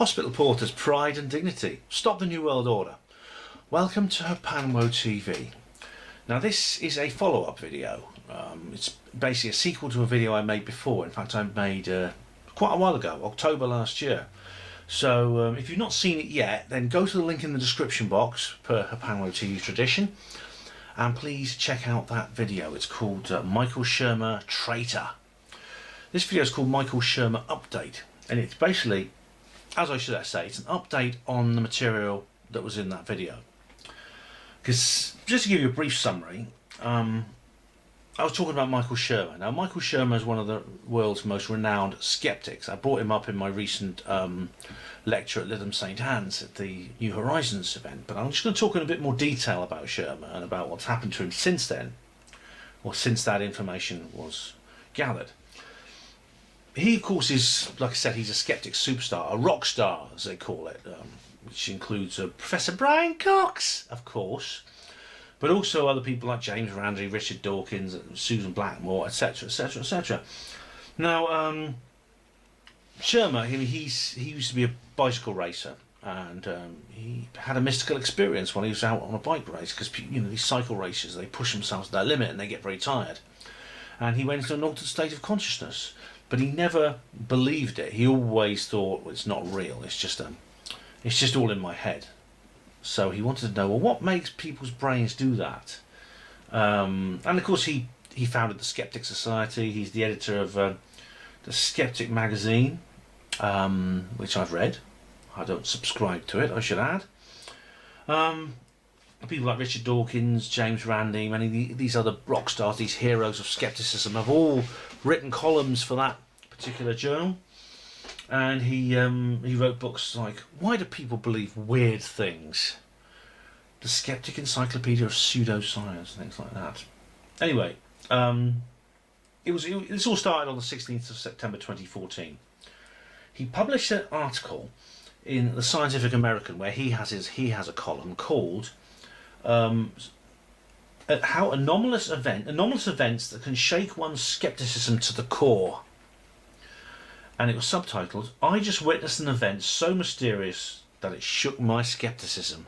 Hospital Porter's Pride and Dignity. Stop the New World Order. Welcome to Panwo TV. Now this is a follow-up video. It's basically a sequel to a video I made before. In fact, I made quite a while ago, October last year. So if you've not seen it yet, then go to the link in the description box per Panwo TV tradition, and please check out that video. It's called Michael Shermer Traitor. This video is called Michael Shermer Update, and it's basically, as I should say, it's an update on the material that was in that video. Because, just to give you a brief summary, I was talking about Michael Shermer. Now, Michael Shermer is one of the world's most renowned skeptics. I brought him up in my recent lecture at Lytham St Anne's at the New Horizons event, but I'm just going to talk in a bit more detail about Shermer and about what's happened to him since then, or since that information was gathered. He, of course, is, like I said, he's a skeptic superstar, a rock star, as they call it, which includes Professor Brian Cox, of course, but also other people like James Randi, Richard Dawkins, Susan Blackmore, etc., etc., etc. Now, Shermer, he used to be a bicycle racer, and he had a mystical experience when he was out on a bike race, because these cycle racers, they push themselves to their limit and they get very tired, and he went into an altered state of consciousness. But he never believed it. He always thought, well, it's not real. It's just all in my head. So he wanted to know, well, what makes people's brains do that? And of course, he founded the Skeptic Society. He's the editor of the Skeptic magazine, which I've read. I don't subscribe to it, I should add. People like Richard Dawkins, James Randi, many of these other rock stars, these heroes of skepticism, have all written columns for that particular journal. And he wrote books like Why Do People Believe Weird Things? The Skeptic Encyclopedia of Pseudoscience, things like that. Anyway, this all started on the 16th of September 2014. He published an article in the Scientific American where he has a column called how anomalous events that can shake one's skepticism to the core. And it was subtitled, I just witnessed an event so mysterious that it shook my skepticism.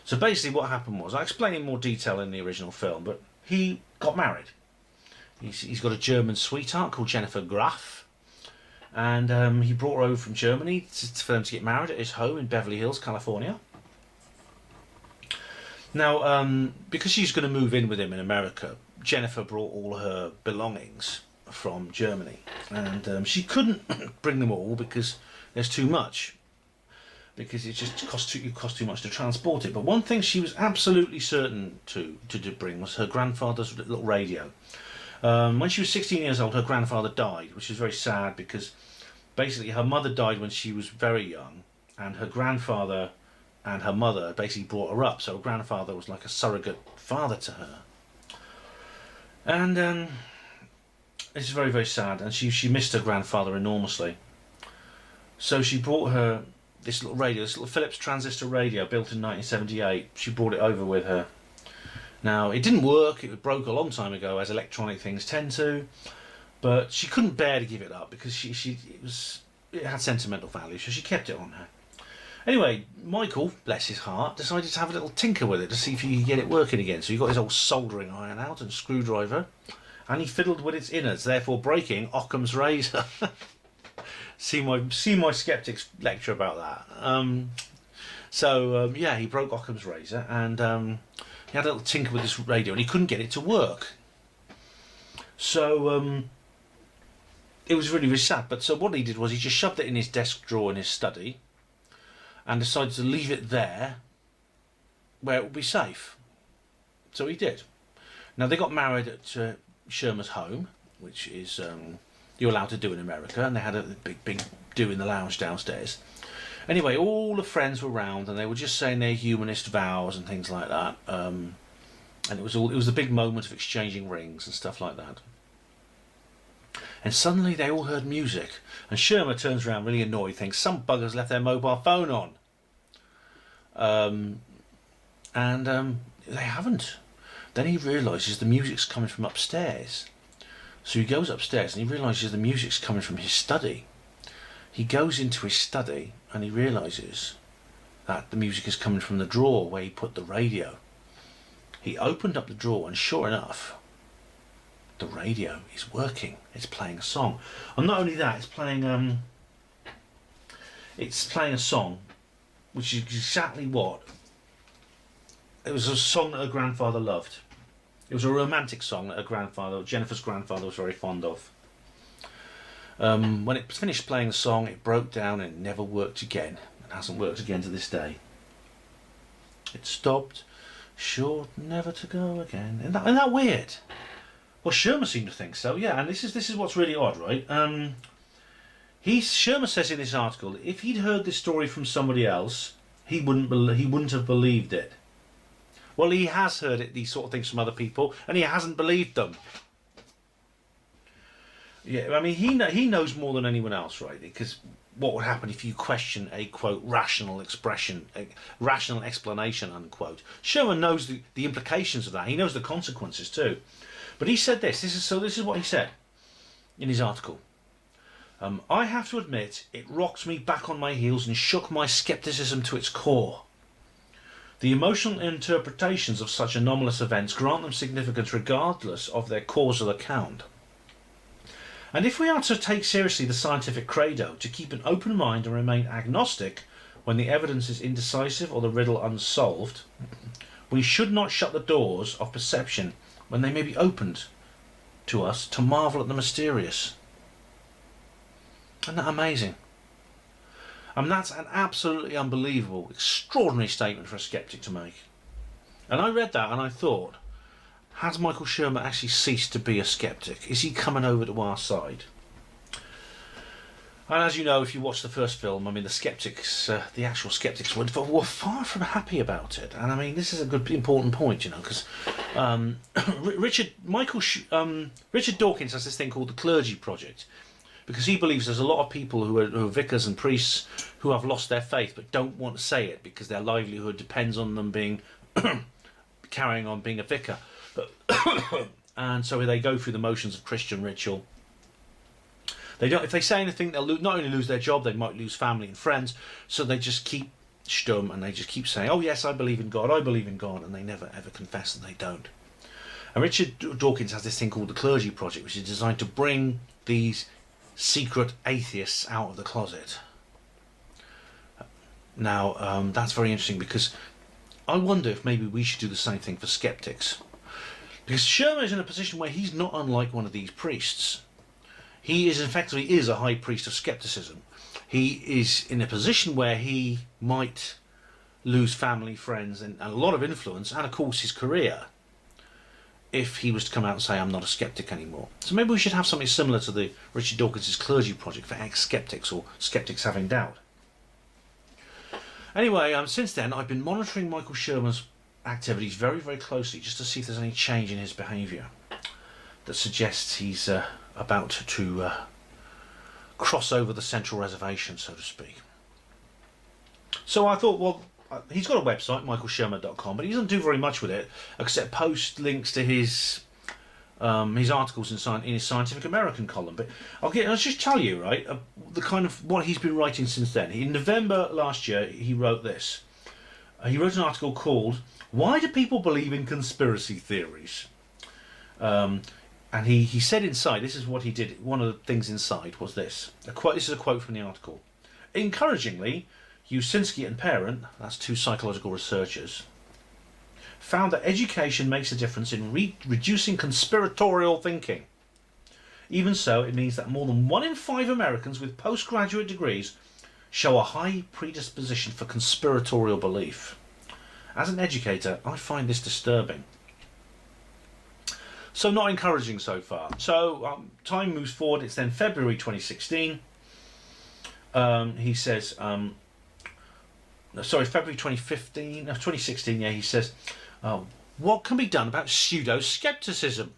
So basically what happened was, I explain in more detail in the original film, but he got married. He's got a German sweetheart called Jennifer Graf, and he brought her over from Germany for them to get married at his home in Beverly Hills, California. Now, because she's going to move in with him in America, Jennifer brought all her belongings from Germany, and she couldn't bring them all because there's too much, because it just cost too much to transport it. But one thing she was absolutely certain to bring was her grandfather's little radio. When she was 16 years old, her grandfather died, which is very sad, because basically her mother died when she was very young, and her grandfather and her mother basically brought her up, so her grandfather was like a surrogate father to her. And it's very, very sad, and she missed her grandfather enormously. So she brought her this little radio, this little Philips transistor radio built in 1978. She brought it over with her. Now, it didn't work, it broke a long time ago, as electronic things tend to, but she couldn't bear to give it up, because it had sentimental value, so she kept it on her. Anyway, Michael, bless his heart, decided to have a little tinker with it to see if he could get it working again. So he got his old soldering iron out and screwdriver, and he fiddled with its innards, therefore breaking Occam's razor. see my skeptics lecture about that. Yeah, he broke Occam's razor, and he had a little tinker with this radio, and he couldn't get it to work. So it was really, really sad. But so what he did was he just shoved it in his desk drawer in his study, and decided to leave it there where it would be safe. So he did. Now, they got married at Shermer's home, which is you're allowed to do in America, and they had a big do in the lounge downstairs. Anyway, all the friends were round, and they were just saying their humanist vows and things like that. And it was a big moment of exchanging rings and stuff like that. And suddenly they all heard music, and Shermer turns around really annoyed, thinks some buggers left their mobile phone on. They haven't. Then he realises the music's coming from upstairs. So he goes upstairs and he realises the music's coming from his study. he goes into his study and he realises that the music is coming from the drawer where he put the radio. He opened up the drawer and sure enough, the radio is working. It's playing a song. And not only that, it's playing a song which is exactly what it was, a song that her grandfather loved. It was a romantic song that Jennifer's grandfather was very fond of. When it finished playing the song, it broke down and it never worked again. It hasn't worked again to this day. It stopped, sure never to go again. Isn't that weird? Well, Shermer seemed to think so, yeah. And this is what's really odd, right? Shermer says in this article, if he'd heard this story from somebody else, he wouldn't have believed it. Well, he has heard these sort of things from other people, and he hasn't believed them. Yeah, I mean, he knows more than anyone else, right? Because what would happen if you question a, quote, rational explanation, unquote. Shermer knows the implications of that. He knows the consequences too. But he said this is what he said in his article. I have to admit, it rocked me back on my heels and shook my skepticism to its core. The emotional interpretations of such anomalous events grant them significance regardless of their causal account. And if we are to take seriously the scientific credo, to keep an open mind and remain agnostic when the evidence is indecisive or the riddle unsolved, we should not shut the doors of perception when they may be opened to us to marvel at the mysterious. Isn't that amazing? And that's an absolutely unbelievable, extraordinary statement for a skeptic to make. And I read that and I thought, has Michael Shermer actually ceased to be a skeptic? Is he coming over to our side? And as you know, if you watch the first film, I mean, the actual skeptics were far from happy about it. And I mean, this is a good, important point, you know, because Richard Dawkins has this thing called the Clergy Project, because he believes there's a lot of people who are vicars and priests who have lost their faith but don't want to say it because their livelihood depends on them being carrying on being a vicar. And so they go through the motions of Christian ritual. If they say anything, they'll not only lose their job, they might lose family and friends. So they just keep stum and they just keep saying, "Oh yes, I believe in God, I believe in God," and they never ever confess that they don't. And Richard Dawkins has this thing called the Clergy Project, which is designed to bring these secret atheists out of the closet. Now, that's very interesting because I wonder if maybe we should do the same thing for skeptics. Because Shermer is in a position where he's not unlike one of these priests. He is effectively a high priest of skepticism. He is in a position where he might lose family, friends, and a lot of influence, and of course his career, if he was to come out and say, "I'm not a skeptic anymore." So maybe we should have something similar to the Richard Dawkins' Clergy Project for ex-skeptics or skeptics having doubt. Anyway, since then I've been monitoring Michael Shermer's activities very, very closely just to see if there's any change in his behaviour that suggests he's about to cross over the central reservation, so to speak. So I thought, well, he's got a website, michaelshermer.com, but he doesn't do very much with it except post links to his articles in his Scientific American column. But I'll just tell you, right, the kind of what he's been writing since then. In November last year, he wrote this. He wrote an article called "Why Do People Believe in Conspiracy Theories?" And he said inside, this is what he did, one of the things inside was this. This is a quote from the article. "Encouragingly, Usinski and Parent," that's two psychological researchers, "found that education makes a difference in reducing conspiratorial thinking. Even so, it means that more than 1 in 5 Americans with postgraduate degrees show a high predisposition for conspiratorial belief. As an educator, I find this disturbing." So not encouraging so far. So time moves forward. It's then February 2016. He says, February 2016. Yeah, he says, "What can be done about pseudo-skepticism?"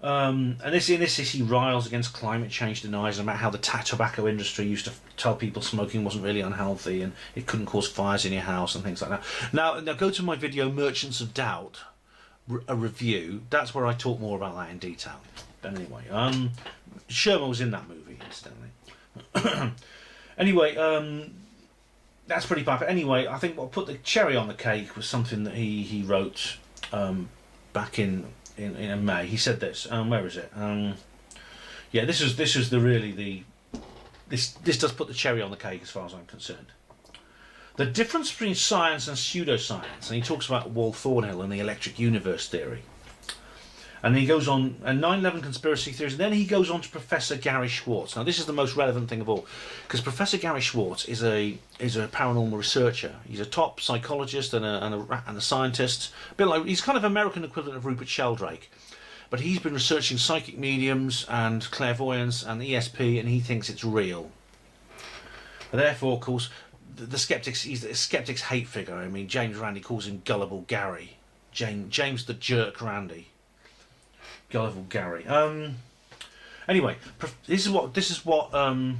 And in this he riles against climate change deniers and about how the tobacco industry used to tell people smoking wasn't really unhealthy and it couldn't cause fires in your house and things like that. Now go to my video Merchants of Doubt, a review. That's where I talk more about that in detail. But anyway, Shermer was in that movie, incidentally. Anyway, that's pretty bad. But anyway, I think what put the cherry on the cake was something that he wrote back in May. He said this. Where is it? Yeah, this was this does put the cherry on the cake as far as I'm concerned. The difference between science and pseudoscience, and he talks about Wall Thornhill and the electric universe theory. And he goes on, and 9/11 conspiracy theories, and then he goes on to Professor Gary Schwartz. Now this is the most relevant thing of all, because Professor Gary Schwartz is a paranormal researcher. He's a top psychologist and a scientist. A bit like, he's kind of American equivalent of Rupert Sheldrake. But he's been researching psychic mediums and clairvoyance and ESP, and he thinks it's real. And therefore, of course, the skeptics, he's a skeptic's hate figure. I mean, James Randi calls him Gullible Gary. James the Jerk Randi. Gullible Gary. Anyway, this is what Shermer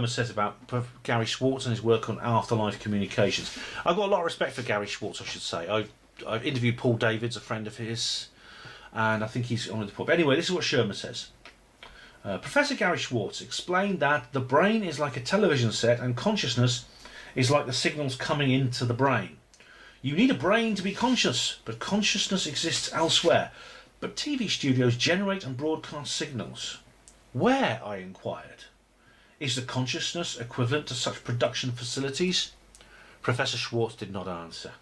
says about Gary Schwartz and his work on afterlife communications. I've got a lot of respect for Gary Schwartz, I should say. I've interviewed Paul Davids, a friend of his, and I think he's on the pub. Anyway, this is what Shermer says. Professor Gary Schwartz explained that the brain is like a television set and consciousness is like the signals coming into the brain. You need a brain to be conscious, but consciousness exists elsewhere. But TV studios generate and broadcast signals. Where, I inquired, is the consciousness equivalent to such production facilities? Professor Schwartz did not answer.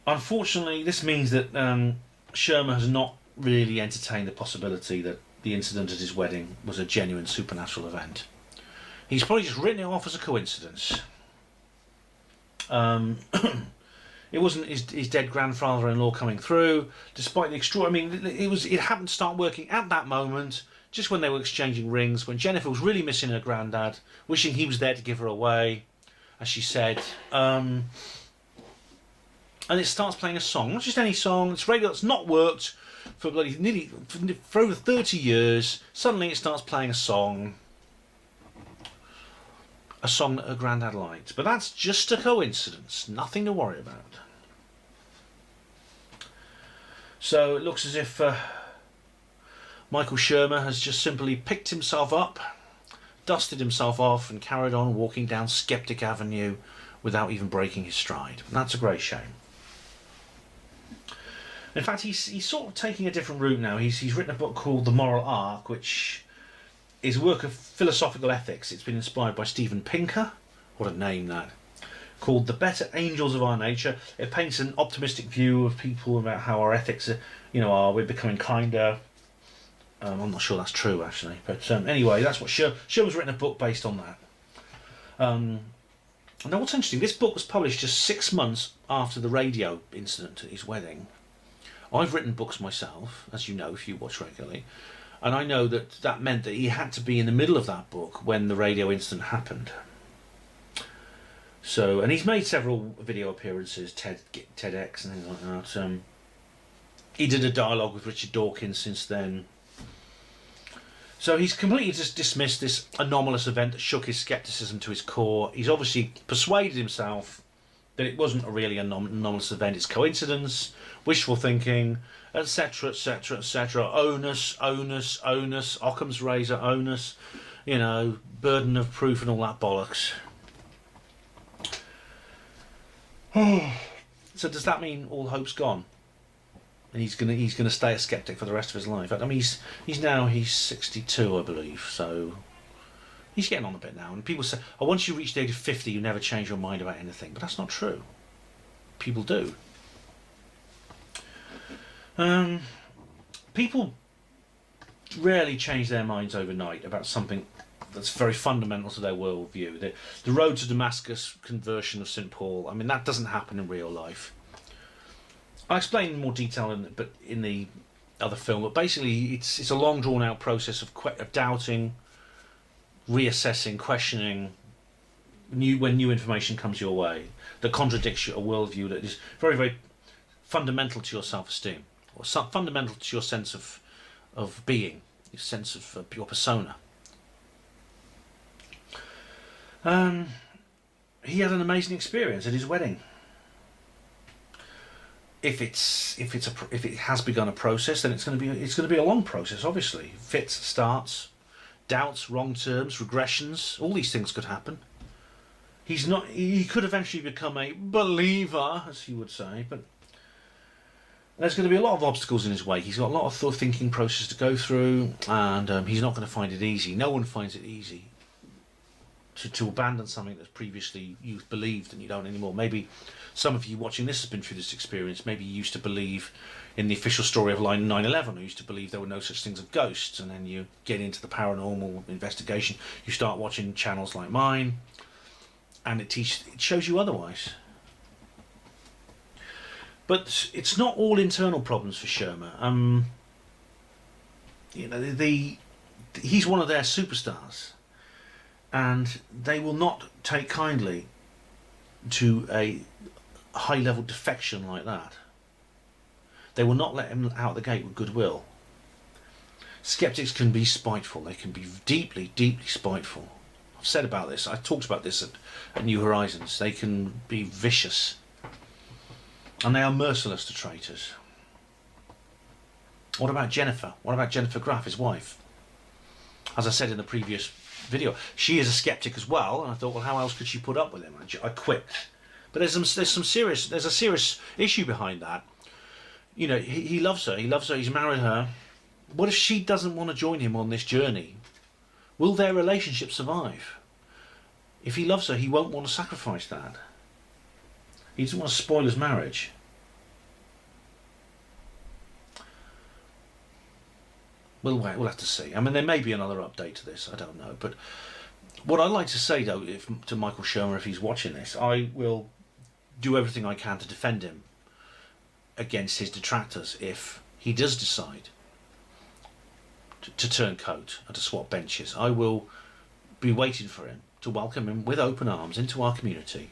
Unfortunately, this means that Shermer has not really entertained the possibility that the incident at his wedding was a genuine supernatural event. He's probably just written it off as a coincidence. It wasn't his dead grandfather-in-law coming through, despite the extraordinary. I mean, it happened to start working at that moment, just when they were exchanging rings, when Jennifer was really missing her granddad, wishing he was there to give her away, as she said. And it starts playing a song, not just any song. It's radio that's not worked for over 30 years. Suddenly, it starts playing a song that her granddad liked. But that's just a coincidence, nothing to worry about. So it looks as if Michael Shurmer has just simply picked himself up, dusted himself off, and carried on walking down Skeptic Avenue without even breaking his stride. And that's a great shame. In fact, he's sort of taking a different route now. He's written a book called The Moral Arc, which is a work of philosophical ethics. It's been inspired by Steven Pinker. What a name, that. Called The Better Angels of Our Nature. It paints an optimistic view of people about how our ethics we're becoming kinder. I'm not sure that's true, actually. But anyway, that's what Shermer's written a book based on that. Now, what's interesting, this book was published just 6 months after the radio incident at his wedding. I've written books myself, as you know if you watch regularly. And I know that meant that he had to be in the middle of that book when the radio incident happened. So, and he's made several video appearances, TEDx and things like that. He did a dialogue with Richard Dawkins since then. So he's completely just dismissed this anomalous event that shook his scepticism to his core. He's obviously persuaded himself that it wasn't a really anomalous event, it's coincidence, wishful thinking, etc, etc, etc. Onus, Occam's razor, onus, burden of proof and all that bollocks. So does that mean all hope's gone? And he's gonna stay a skeptic for the rest of his life? I mean, he's 62, I believe, so he's getting on a bit now. And people say, "Oh, once you reach the age of 50, you never change your mind about anything." But that's not true. People do. People rarely change their minds overnight about something that's very fundamental to their worldview. The road to Damascus conversion of St. Paul, I mean, that doesn't happen in real life. I explain in more detail in the other film, but basically it's a long drawn out process of doubting, reassessing, questioning when new information comes your way that contradicts your worldview that is very, very fundamental to your self-esteem, or fundamental to your sense of being, your sense of your persona. He had an amazing experience at his wedding. if it has begun a process, then it's going to be a long process. Obviously, fits, starts, doubts, wrong terms, regressions. All these things could happen. He could eventually become a believer, as he would say, but there's going to be a lot of obstacles in his way. He's got a lot of thinking process to go through, and he's not going to find it easy. No one finds it easy to abandon something that previously you believed and you don't anymore. Maybe some of you watching this has been through this experience. Maybe you used to believe in the official story of 9/11, or used to believe there were no such things as ghosts, and then you get into the paranormal investigation. You start watching channels like mine, and it shows you otherwise. But it's not all internal problems for Shurmer. He's one of their superstars, and they will not take kindly to a high-level defection like that. They will not let him out the gate with goodwill. Skeptics can be spiteful. They can be deeply, deeply spiteful. I've said about this. I talked about this at New Horizons. They can be vicious. And they are merciless to traitors. What about Jennifer? What about Jennifer Graff, his wife? As I said in the previous video, she is a skeptic as well, and I thought, well, how else could she put up with him? I quit. But there's a serious issue behind that. You know, he loves her. He loves her. He's married her. What if she doesn't want to join him on this journey? Will their relationship survive? If he loves her, he won't want to sacrifice that. He doesn't want to spoil his marriage. We'll have to see. I mean, there may be another update to this. I don't know. But what I'd like to say, though, to Michael Shermer, if he's watching this, I will do everything I can to defend him against his detractors if he does decide to turn coat and to swap benches. I will be waiting for him to welcome him with open arms into our community,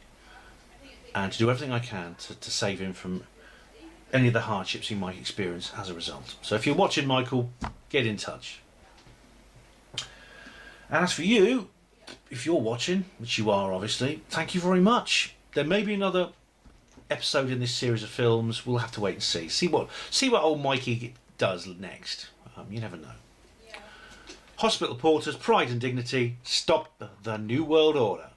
and to do everything I can to save him from any of the hardships he might experience as a result. So if you're watching, Michael, get in touch. And as for you, if you're watching, which you are obviously, thank you very much. There may be another episode in this series of films. We'll have to wait and see. See what old Mikey does next. You never know. Hospital Porters, Pride and Dignity, stop the New World Order.